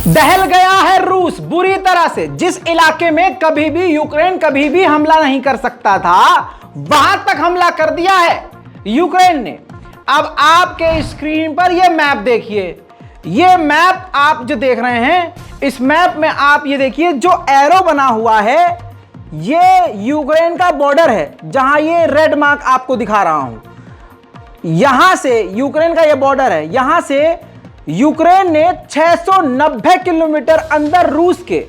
दहल गया है रूस बुरी तरह से। जिस इलाके में कभी भी यूक्रेन कभी भी हमला नहीं कर सकता था, वहां तक हमला कर दिया है यूक्रेन ने। अब आपके स्क्रीन पर यह मैप देखिए। यह मैप आप जो देख रहे हैं, इस मैप में आप ये देखिए जो एरो बना हुआ है, ये यूक्रेन का बॉर्डर है। जहां ये रेड मार्क आपको दिखा रहा हूं, यहां से यूक्रेन का ये बॉर्डर है। यहां से यूक्रेन ने 690 किलोमीटर अंदर रूस के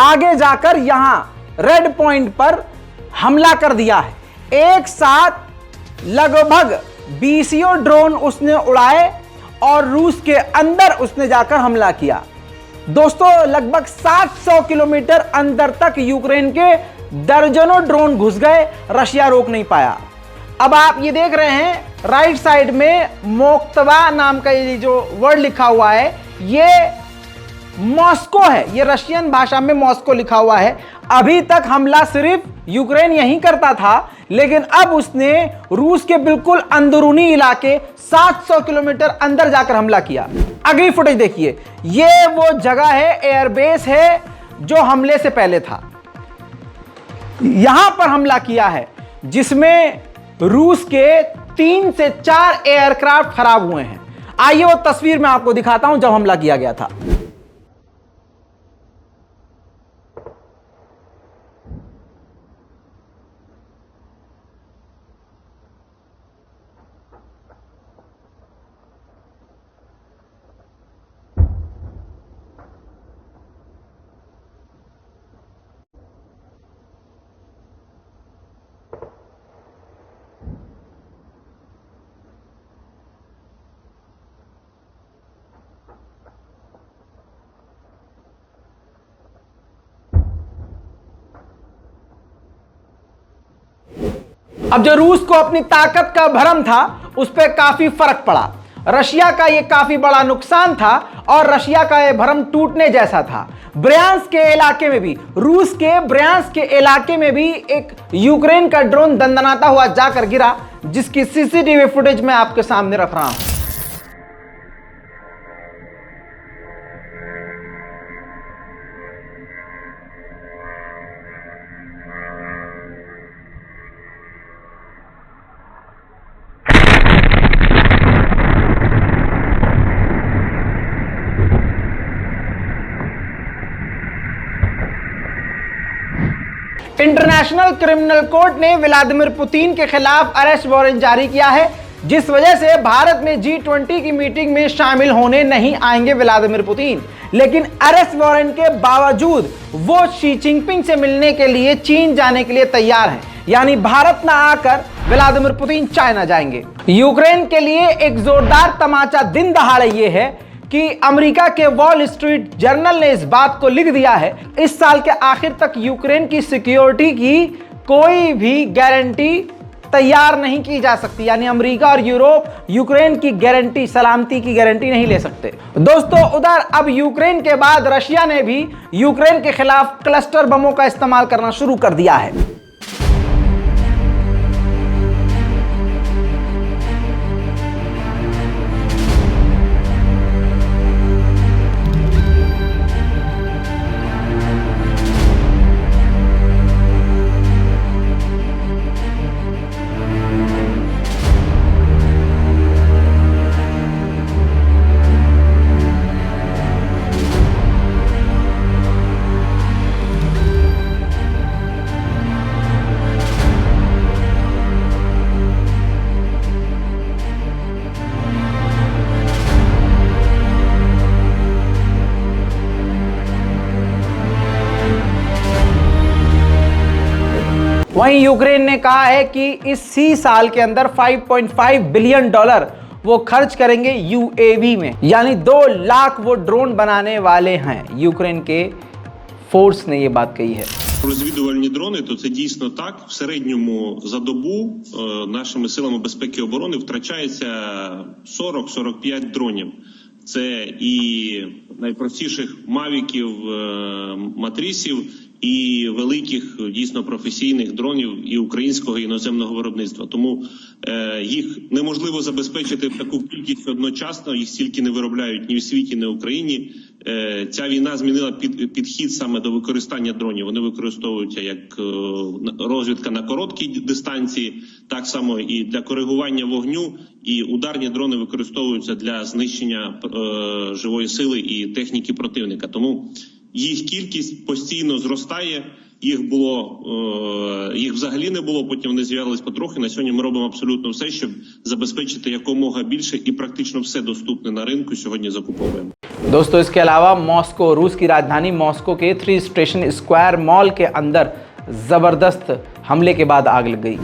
आगे जाकर यहां रेड पॉइंट पर हमला कर दिया है। एक साथ लगभग 20 ड्रोन उसने उड़ाए और रूस के अंदर उसने जाकर हमला किया। दोस्तों, लगभग 700 किलोमीटर अंदर तक यूक्रेन के दर्जनों ड्रोन घुस गए, रशिया रोक नहीं पाया। अब आप ये देख रहे हैं राइट साइड में मोक्तवा नाम का ये जो वर्ड लिखा हुआ है, ये मॉस्को है। ये रशियन भाषा में मॉस्को लिखा हुआ है। अभी तक हमला सिर्फ यूक्रेन यहीं करता था, लेकिन अब उसने रूस के बिल्कुल अंदरूनी इलाके 700 किलोमीटर अंदर जाकर हमला किया। अगली फुटेज देखिए। ये वो जगह है, एयरबेस है जो हमले से पहले था। यहां पर हमला किया है जिसमें रूस के 3 से 4 एयरक्राफ्ट खराब हुए हैं। आइए वो तस्वीर मैं आपको दिखाता हूं जब हमला किया गया था। अब जो रूस को अपनी ताकत का भ्रम था, उस पर काफी फर्क पड़ा। रशिया का यह काफी बड़ा नुकसान था और रशिया का यह भ्रम टूटने जैसा था। ब्रयांस्क के इलाके में भी, रूस के ब्रयांस्क के इलाके में भी एक यूक्रेन का ड्रोन दंदनाता हुआ जाकर गिरा, जिसकी सीसीटीवी फुटेज मैं आपके सामने रख रहा हूं। इंटरनेशनल क्रिमिनल कोर्ट ने व्लादिमीर पुतिन के खिलाफ अरेस्ट वारंट जारी किया है, जिस वजह से भारत में G20 की मीटिंग में शामिल होने नहीं आएंगे व्लादिमीर पुतिन। लेकिन अरेस्ट वारंट के बावजूद वो शी जिनपिंग से मिलने के लिए चीन जाने के लिए तैयार हैं। यानी भारत ना आकर व्लादिमीर पुतिन चाइना जाएंगे। यूक्रेन के लिए एक जोरदार तमाचा दिन दहाड़े ये है कि अमेरिका के वॉल स्ट्रीट जर्नल ने इस बात को लिख दिया है, इस साल के आखिर तक यूक्रेन की सिक्योरिटी की कोई भी गारंटी तैयार नहीं की जा सकती। यानी अमेरिका और यूरोप यूक्रेन की गारंटी, सलामती की गारंटी नहीं ले सकते। दोस्तों, उधर अब यूक्रेन के बाद रशिया ने भी यूक्रेन के खिलाफ क्लस्टर बमों का इस्तेमाल करना शुरू कर दिया है। वहीं यूक्रेन ने कहा है कि इसी साल के अंदर $5.5 बिलियन वो खर्च करेंगे यूएवी में। यानी 2 लाख वो ड्रोन बनाने वाले हैं। यूक्रेन के फोर्स ने ये बात कही है। Розвідувальні дрони, то це дійсно так. В середньому за добу нашими силами безпеки і оборони втрачається 40-45 дронів. Це і найпростіших мавіків, матрісів, і великих, дійсно професійних дронів і українського, і іноземного виробництва. Тому їх неможливо забезпечити в таку кількість одночасно, їх стільки не виробляють ні в світі, ні в Україні. ця війна змінила підхід саме до використання дронів. Вони використовуються як розвідка на короткій дистанції, так само і для коригування вогню, і ударні дрони використовуються для знищення живої сили і техніки противника. Тому їх кількість постійно зростає. Їх взагалі не було, потім вони з'явились потрохи. На сьогодні ми робимо абсолютно все, щоб забезпечити якомога більше, і практично все доступне на ринку сьогодні закуповуємо. दोस्तों इसके अलावा मॉस्को, रूस की राजधानी मॉस्को के 3 स्टेशन स्क्वायर मॉल के अंदर जबरदस्त हमले के बाद आग लग गई।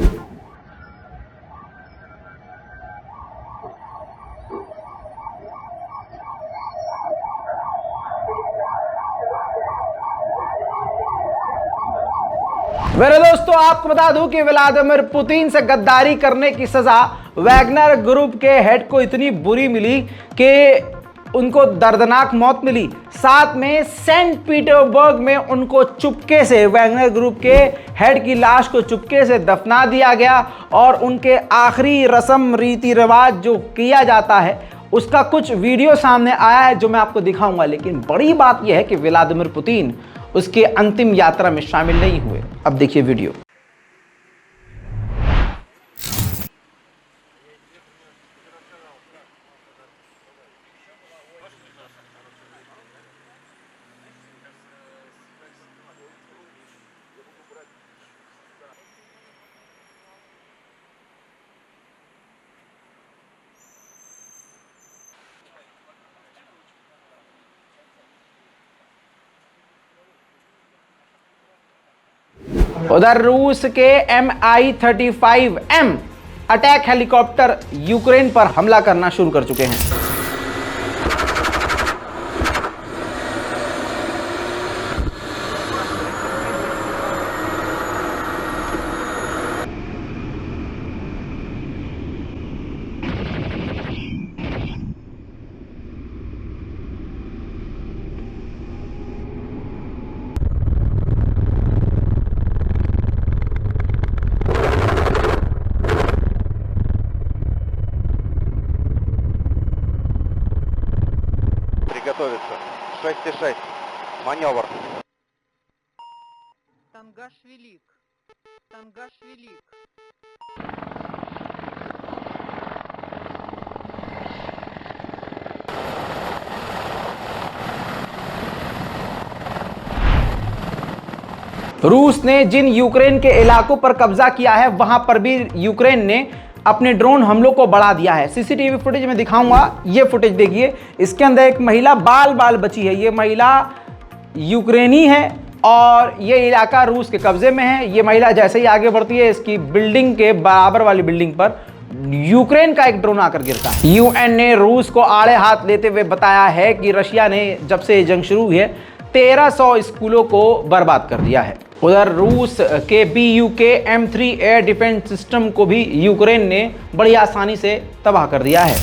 मेरे दोस्तों, आपको बता दूं कि व्लादिमीर पुतिन से गद्दारी करने की सजा वैगनर ग्रुप के हेड को इतनी बुरी मिली कि उनको दर्दनाक मौत मिली। साथ में सेंट पीटर्सबर्ग में उनको चुपके से, वैगनर ग्रुप के हेड की लाश को चुपके से दफना दिया गया और उनके आखिरी रस्म रीति रिवाज जो किया जाता है उसका कुछ वीडियो सामने आया है जो मैं आपको दिखाऊंगा। लेकिन बड़ी बात यह है कि व्लादिमीर पुतिन उसके अंतिम यात्रा में शामिल नहीं हुए। अब देखिए वीडियो। उधर रूस के Mi-35M अटैक हेलीकॉप्टर यूक्रेन पर हमला करना शुरू कर चुके हैं। Приготовиться. 6,6. Маневр. Тангаш велик. Тангаш велик. रूस ने जिन यूक्रेन के इलाकों पर कब्जा किया है वहां पर भी यूक्रेन ने अपने ड्रोन हमलों को बढ़ा दिया है। सीसीटीवी फुटेज में दिखाऊंगा, ये फुटेज देखिए। इसके अंदर एक महिला बाल बाल बची है। ये महिला यूक्रेनी है और ये इलाका रूस के कब्जे में है। ये महिला जैसे ही आगे बढ़ती है, इसकी बिल्डिंग के बराबर वाली बिल्डिंग पर यूक्रेन का एक ड्रोन आकर गिरता है। यूएन ने रूस को आड़े हाथ लेते हुए बताया है कि रशिया ने जब से जंग शुरू हुई है 1300 स्कूलों को बर्बाद कर दिया है। उधर रूस के BUK M3 air defence system को भी यूक्रेन ने बड़ी आसानी से तबाह कर दिया है।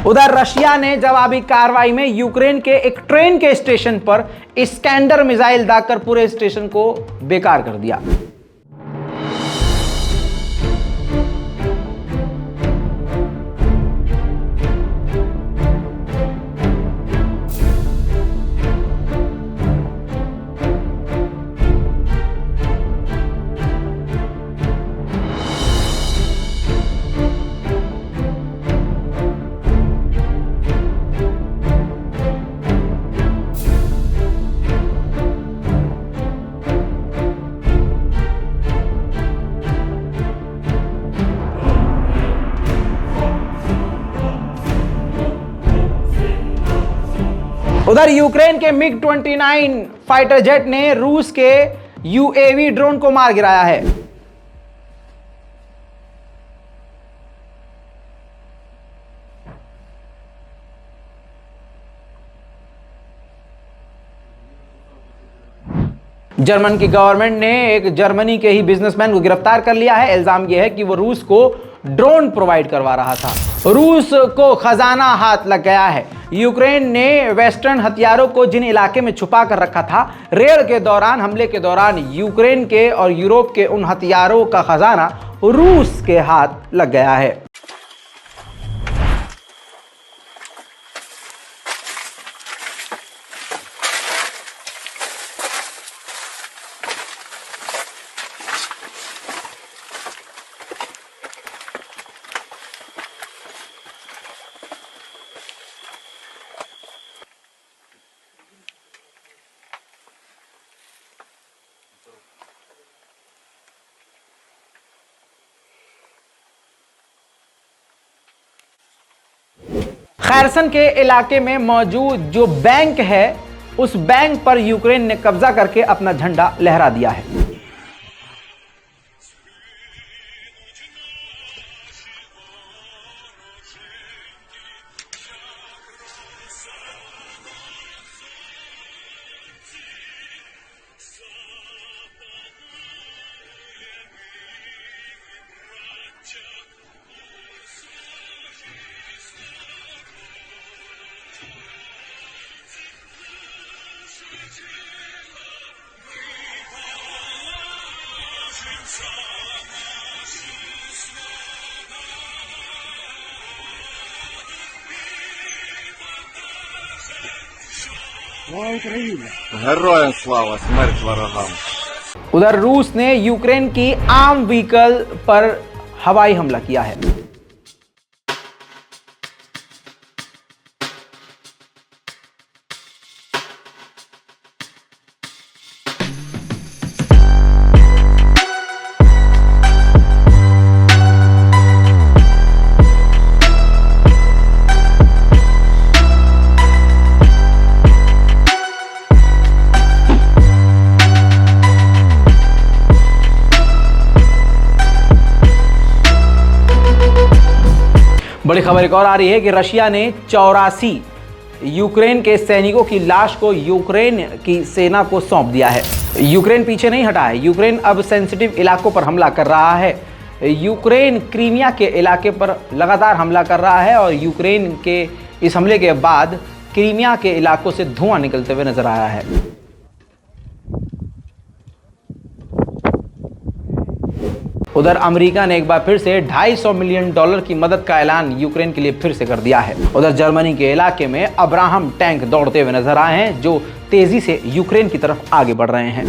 उधर रशिया ने जवाबी कार्रवाई में यूक्रेन के एक ट्रेन के स्टेशन पर इस्कैंडर मिसाइल दागकर पूरे स्टेशन को बेकार कर दिया। उधर यूक्रेन के MiG-29 फाइटर जेट ने रूस के UAV ड्रोन को मार गिराया है। जर्मन की गवर्नमेंट ने एक जर्मनी के ही बिजनेसमैन को गिरफ्तार कर लिया है। इल्जाम यह है कि वो रूस को ड्रोन प्रोवाइड करवा रहा था। रूस को खजाना हाथ लग गया है। यूक्रेन ने वेस्टर्न हथियारों को जिन इलाके में छुपा कर रखा था, रेड के दौरान, हमले के दौरान यूक्रेन के और यूरोप के उन हथियारों का खजाना रूस के हाथ लग गया है। खैरसन के इलाके में मौजूद जो बैंक है, उस बैंक पर यूक्रेन ने कब्जा करके अपना झंडा लहरा दिया है। Героям слава, смерть ворогам. उधर रूस ने यूक्रेन की आर्म व्हीकल पर हवाई हमला किया है। बड़ी खबर एक और आ रही है कि रशिया ने 84 यूक्रेन के सैनिकों की लाश को यूक्रेन की सेना को सौंप दिया है। यूक्रेन पीछे नहीं हटा है। यूक्रेन अब सेंसिटिव इलाकों पर हमला कर रहा है। यूक्रेन क्रीमिया के इलाके पर लगातार हमला कर रहा है और यूक्रेन के इस हमले के बाद क्रीमिया के इलाकों से धुआं निकलते हुए नजर आया है। उधर अमेरिका ने एक बार फिर से $250 मिलियन की मदद का ऐलान यूक्रेन के लिए फिर से कर दिया है। उधर जर्मनी के इलाके में अब्राहम टैंक दौड़ते हुए नजर आए हैं, जो तेजी से यूक्रेन की तरफ आगे बढ़ रहे हैं।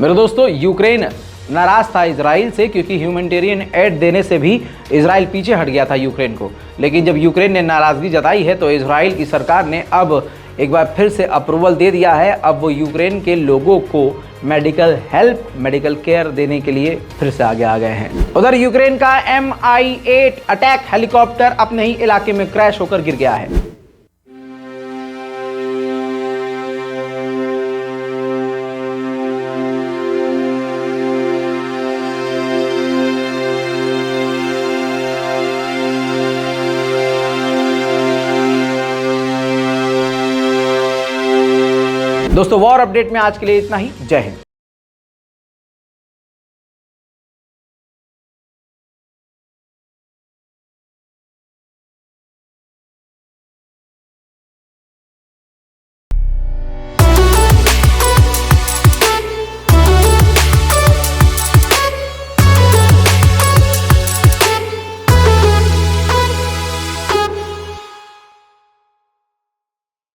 मेरे दोस्तों, यूक्रेन नाराज था इजराइल से, क्योंकि ह्यूमैनिटेरियन एड देने से भी इजराइल पीछे हट गया था यूक्रेन को। लेकिन जब यूक्रेन ने नाराजगी जताई है तो इजराइल की सरकार ने अब एक बार फिर से अप्रूवल दे दिया है। अब वो यूक्रेन के लोगों को मेडिकल हेल्प, मेडिकल केयर देने के लिए फिर से आगे आ गए हैं। उधर यूक्रेन का Mi-8 अटैक हेलीकॉप्टर अपने ही इलाके में क्रैश होकर गिर गया है। दोस्तों, वॉर अपडेट में आज के लिए इतना ही। जय हिंद।